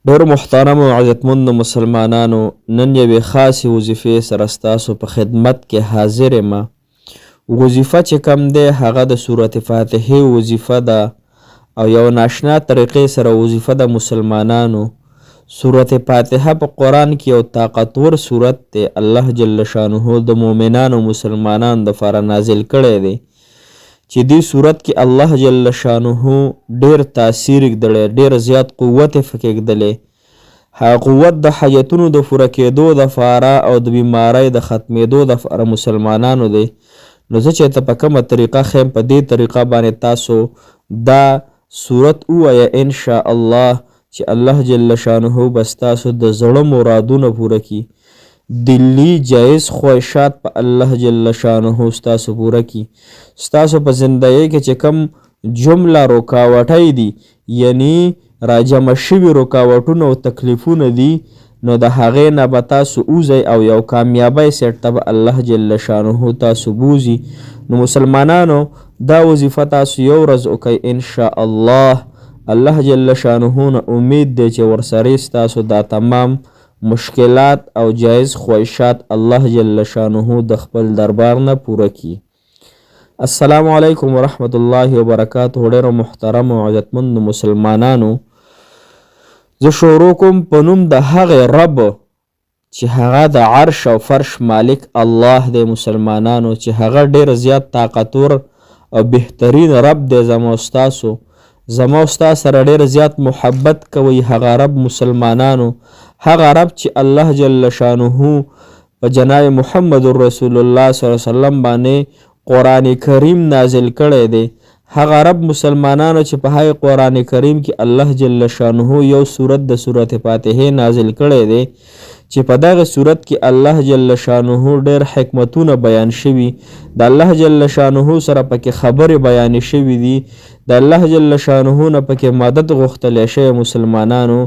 ډېر محترم او عزتمند مسلمانانو، نن یوې خاصې وظیفې سره ستاسو په خدمت کې حاضر یم. وظیفه چې کوم دی هغه د سورت فاتحې وظیفه ده او یو ناشنا طریقې سره وظیفه د مسلمانانو. سورت فاتحه په قرآن کې یو طاقتور سورت دی. الله جل شانه د مؤمنانو مسلمانانو دپاره نازل کړی دی چې دې صورت کې الله جل شانه ډېر تاثیر ږدلی، ډېر زیات قوت یې پکې ږدلی. هغه قوت د حاجتونو د پوره کېدو دپاره او د بیمارۍ د ختمېدو دپاره مسلمانانو دی. نو زه چې ته په کومه طریقه ښیم په دې طریقه باندې تاسو دا صورت ووایه انشاءالله چې الله جل شانه به ستاسو د زړه مرادونه پوره کړي. دلی جایز خواهشات په الله جل شانه ستاسو پوره کړي. ستاسو په زندګۍ کې چې کوم جمله رکاوټۍ دي، یعنی راجمع شوي رکاوټونه او تکلیفونه دي، نو د هغې نه به تاسو وځئ او یو کامیابۍ سیټ ته به الله جل شانه تاسو بوځي. نو مسلمانانو دا وظیفه تاسو یو ورځ وکئ انشاءالله. الله جل شانه نه امید دی چې ورسره ستاسو دا تمام مشکلات او جایز خواهشات الله جل شانه د خپل دربار نه پوره کړي. السلام علیکم ورحمت الله وبرکاته. ډېرو محترم او عزتمند مسلمانانو، زه شروع کوم په نوم د هغې رب چې هغه د عرش او فرش مالک الله دی. مسلمانانو چې هغه ډېر زیات طاقتور او بهترین رب دی. زما او ستا سره ډېر زیات محبت کوي هغه رب. مسلمانانو هغه رب چې الله جل شانه په جناب محمد رسول الله صلی الله علیه وسلم باندې قرآن کریم نازل کړی دی. هغه رب مسلمانانو چې په هغه قرآن کریم کې الله جل شانه یو صورت د سورت فاتحې نازل کړی دی چې په دغه صورت کې الله جل شانه ډېر حکمتونه بیان شوي. د الله جل شانه سره پکې خبرې بیانې شوي دي. د الله جل شانه نه پکې مدد غوښتلی شوی. مسلمانانو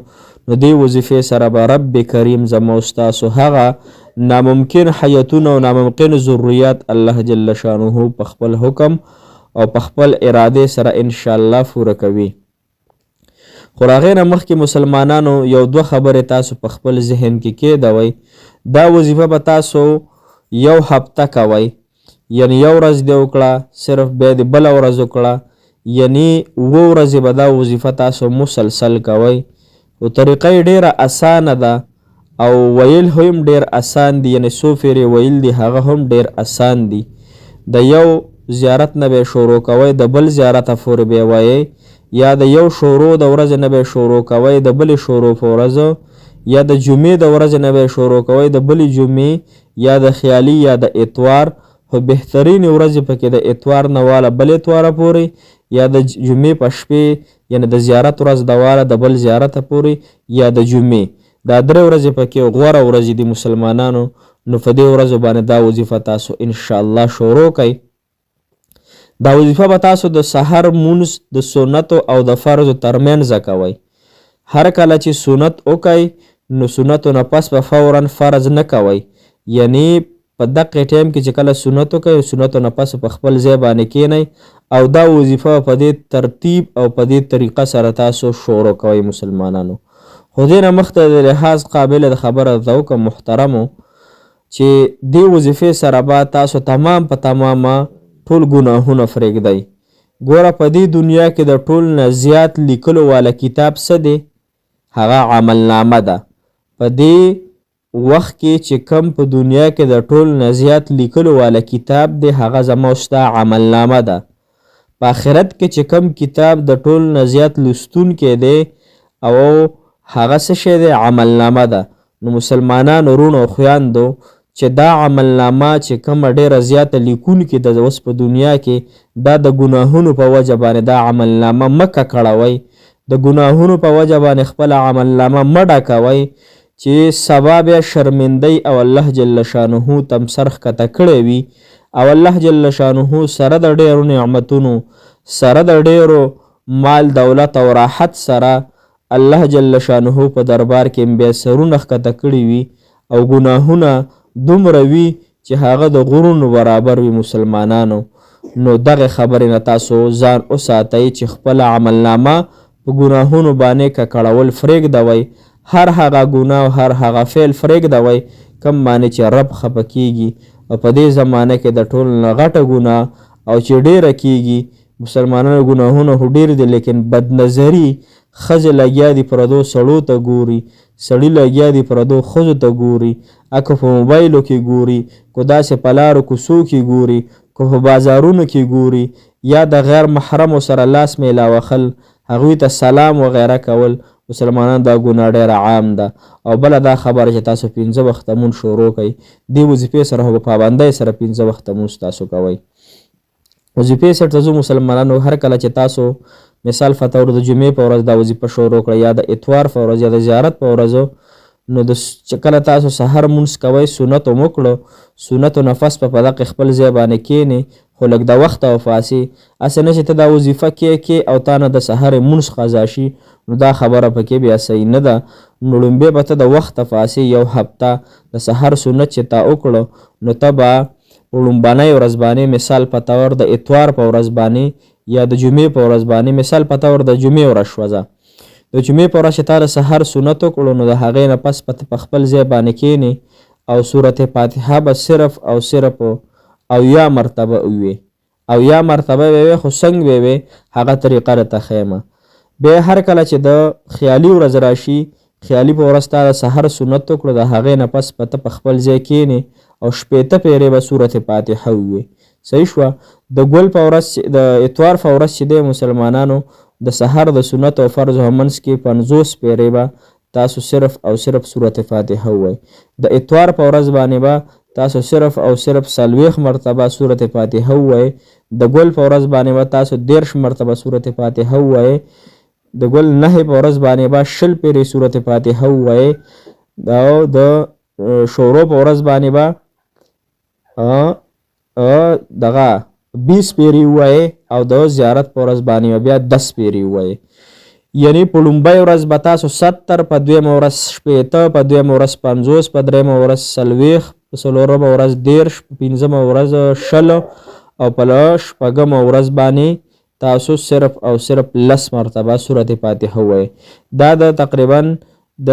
نو دې وظیفې سره به رب کریم زما او ستاسو هغه ناممکن حیاتونه او ناممکن ضروریات الله جل شانه په خپل حکم او په خپل اراده سره انشاءالله پوره کوي. خو هغې نه مخکې مسلمانانو یو دوه خبرې تاسو په خپل ذهن کې کېږدوئ. دا وظیفه به تاسو یو هفته کوئ، یعنی یو ورځ دې وکړه، صرف بیا دې بله ورځ وکړه، یعنی 7 ورځې به دا وظیفه تاسو مسلسل کوئ. او طریقه یې ډېره اسانه ده او ویل هم ډېر اسان دي، یعنی څو فیرې ویل دي هغه هم ډېر اسان دي. د یو زیارت نه به شروع کوئ د بل زیارته پورې به وایئ، یا د یو شروع د ورځې نه به شروع کوئ د بلې شروع په ورځ، یا د جمعې د ورځې نه به شروع کوئ د بلې جمعې، یا د خیالي یا د اتوار. خو بهترین ورځې پکې د اتوار نه واله بل اتواره پورې، یا د جمعې په شپې یعنی د زیارت ورځ د واله د بل زیارته پورې، یا د جمعې. دا 3 ورځې پکې غوره ورځې دي مسلمانانو. نو په دې ورځو باندې دا وظیفه تاسو انشاءالله شروع کئ. دا وظیفه به تاسو د سحر مونځ د سنتو او د فرضو ترمنځ کوئ. هر کله چې سنت وکئ نو سنتو نه پس به فورا فرض نه کوئ، یعنی په دقیق ټایم کې چې کله سنت وکئ سنتو نه پس په خپل ځای باندې کښېنئ او دا وظیفه په دې ترتیب او په دې طریقه سره تاسو شروع کوئ. مسلمانانو خو دې نه مخته د لحاظ قابل د خبره درته وکړم محترمو چې دې وظیفې سره به تاسو تمام په تمامه ټول ګناهونه پرېږدئ. ګوره په دې دنیا کې د ټول نه زیات لیکلو والا کتاب څه دی؟ هغه عملنامه ده. په دې وخت کې چې کم په دنیا کې د ټول نه زیات لیکلو والا کتاب دی هغه زما او ستا عملنامه ده. په آخرت کې چې کم کتاب د ټول نه زیات لوستونکی دی او هغه څه شی دی؟ عملنامه ده. نو مسلمانانو ورونو او خویندو چې دا عملنامه چې کومه ډېره زیاته لیکونکې ده اوس په دنیا کې، دا د ګناهونو په وجه باندې دا عملنامه مه ککړوئ. د ګناهونو په وجه باندې خپله عملنامه مه ډکوئ چې سبا بیا شرمندۍ او الله جل شانه تم سر ښکته کړی وي او الله جل شانه سره د ډېرو نعمتونو، سره د ډېرو مال دولت او راحت سره الله جل شانه په دربار کې بیا سرونه ښکته کړي وي او ګناهونه دومره وي چې هغه د غرونو برابر وي. مسلمانانو نو دغه خبرې نه تاسو ځان وساتئ چې خپله عملنامه په ګناهونو باندې ککړول پرېږدوئ هر هغه ګناه او هر هغه فعل پرېږدوئ کم باندې چې رب خفه کیږي. او په دې زمانه کې د ټولو نه غټه ګناه او چې ډیره کیږي مسلمانانو ګناهونه خو ډیر دي لیکن بدنظري ښځې لګیا دي پردو سړو ته ګوري، سړي لګیا دي پردو ښځو ته ګوري، که په موبایلو کې ګوري، که داسې په لارو کوڅو کې ګوري، که په بازارونو کې ګوري، یا د غیر محرمو سره لاس میلاوخل، هغوی ته سلام وغیره کول، مسلمانان دا ګناه ډیره عام ده. او بله دا خبره چې تاسو 5 وخته مونځ شروع کوئ، دې وظیفې سره خو په پابندۍ سره 5 وخته مونځ تاسو کوئ. وظیفې سره ته ځو مسلمانانو، هر کله چې تاسو مثال فتور د جمعې په ورځ دا وظیفه شروع کړئ یا د اتوار په ورځ یا د زیارت په ورځ، نو د چې کله تاسو سحر مونځ کوئ سنتو مو کړو، سنتو نفس په دغه خپل ځای باندې کښېنې، خو لږ د وخته وفاسې. هسې نه چې ته دا وظیفه کې او تا نه د سحر مونځ قضا شي، نو دا خبره پکې بیا صحیح نه ده. نو لومبې به ته د وخته فاسې یو هفته د سحر سنت چې تا وکړو، نو ته به لومبنۍ ورځ باندې مثال په طور د اتوار په ورځ باندې یا د جمعې په ورځ باندې مثال په طور د جمعې ورځ شوه، د جمعې په ورځ چې تا د سحر سنت وکړو، نو د هغې نه پس په خپل ځای باندې کښېنې او سورت فاتحه به صرف او صرف اویا مرتبه ووایې. اویا مرتبه به وې، خو څنګه به وې هغه طریقه راته ښیمه. بیا هر کله چې د خیالي ورځ راشي، خیالي په ورځ تا د سحر سنت وکړو، د هغې نه پس ته په خپل ځای کښېنې او 15 پیرې به سورت فاتحه ووایې. صحیح شوه. د ګل په ورځ د اتوار په ورځ چې دی مسلمانانو د سحر د سنت او فرض او منځ کې 50 پیرې به تاسو صرف او صرف سورت فاتحه ووایئ. د اتوار په ورځ باندې به تاسو صرف او صرف 40 مرتبه سورت فاتحه ووایئ. د ګل په ورځ باندې به تاسو 13 مرتبه سورت فاتحه ووایئ. د ګل 9 په ورځ باندې به 20 پیرې سورت فاتحه ووایئ. او د شورو په ورځ باندې به دغه 20 پیرې ووایئ او د زیارت په ورځ باندې بیا 10 پیرې ووایئ. یعنی په لومبۍ ورځ به تاسو 70، په دویمه ورځ 15، په دویمه ورځ 50، په دریمه ورځ 40، په څلورمه ورځ 13، په پنځمه ورځ 20 او په شپږمه ورځ باندې تاسو صرف او صرف 10 مرتبه سورت فاتحه ووایئ. دا د تقریبا د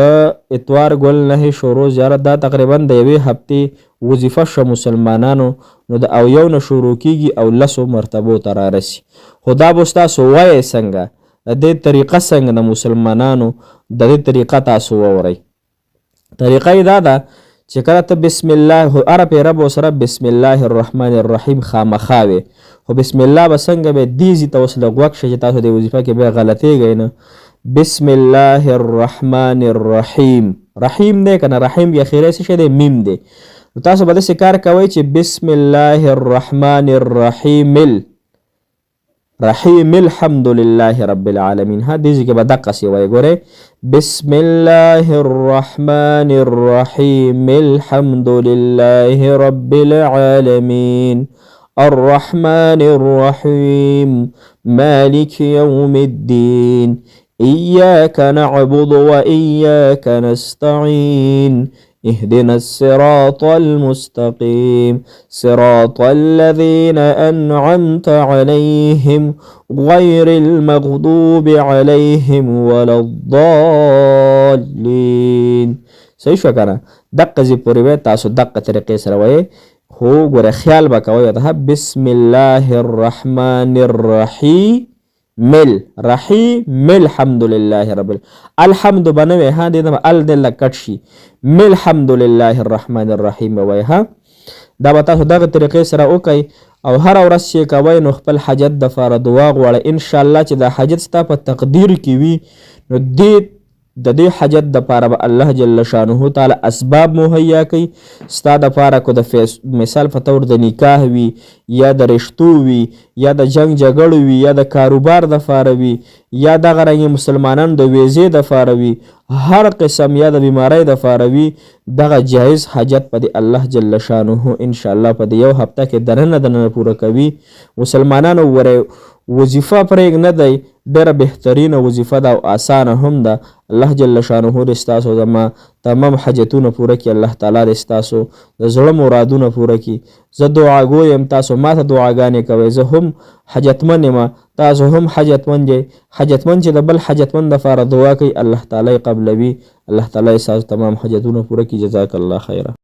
اتوار ګل 9 شروع زیارت دا تقریبا د یوې هفتې وظیفه شوه مسلمانانو. نو د اویو نه شروع کیږي او 10 مرتبو ته رارسي. خو دا به ستاسو وایئ څنګه، د دې طریقه څنګه د مسلمانانو د دې طریقه تاسو واورئ. طریقه یې دا ده چې کله ته بسم الله هره پیره به ورسره بسم الله الرحمن الرحیم خامخا وې، خو بسم الله به څنګه به دې ځي ته اوس لږ غوږ شه چې تاسو دې وظیفه کې بیا غلطېږئ نه. بسم الله الرحمن الرحیم، رحیم دی که نه رحیم بیا خیری څه شی دی میم دی. نو تاسو به داسې کار کوئ چې بسم الله الرحمن الرحیم رحیم الحمد لله رب العالمین. ها دې ځای کې به دقسې وایئ. ګورئ بسم الله الرحمن الرحیم الحمد لله رب العالمین الرحمن الرحیم مالک یوم الدین إياك نعبد وإياك نستعين اهدنا الصراط المستقيم صراط الذين أنعمت عليهم غير المغضوب عليهم ولا الضالين. صحیح شو کنه؟ دقه زی پوری وی تاسو دقه طریقې سره وایئ، خو ګوره خیال به کوئ ته بسم الله الرحمن الرحیم رحیم الحمد لله رب الحمد بنوي ها دې ال دې لکټ شي الحمد لله الرحمن الرحیم وای. ها دا به تاسو دغه طریقې سره وکئ او هر ورځ چې کوئ نو خپل حاجت د فاره دعا غواړئ. ان شاء الله چې دا حاجت ستا په تقدیر کې وي، نو د دې حاجت د پاره به الله جل شانه تعالی اسباب مهیا کوي. ستا د پاره کو د مثال په طور د نکاح وي یا د رشتو وي یا د جنگ جګړو وي یا د کاروبار د پاره وي یا دغه رنګې مسلمانانو د ویزې د پاره وي، هر قسم یا د بیمارۍ د پاره وي، دغه جایز حاجت په دی الله جل شانه ان شاء الله په دی یو هفته کې دننه پوره کوي. مسلمانانو وظیفه پرېږ نه دی، ډېره بهترینه وظیفه ده او آسانه هم ده. الله جل شانه دې ستاسو زما تمام حاجتونه پوره کړي. الله تعالی دې ستاسو د زړه مرادونه پوره کړي. زه دعاګو یم، تاسو ما ته دعاګانې کوئ. زه هم حاجتمن یم، تاسو هم حاجتمند یئ. حاجتمند چې د بل حاجتمند دپاره دعا کوي الله تعالی یې قبلوي. الله تعالی ستاسو تمام حاجتونه پوره کړي. جزاک الله خیره.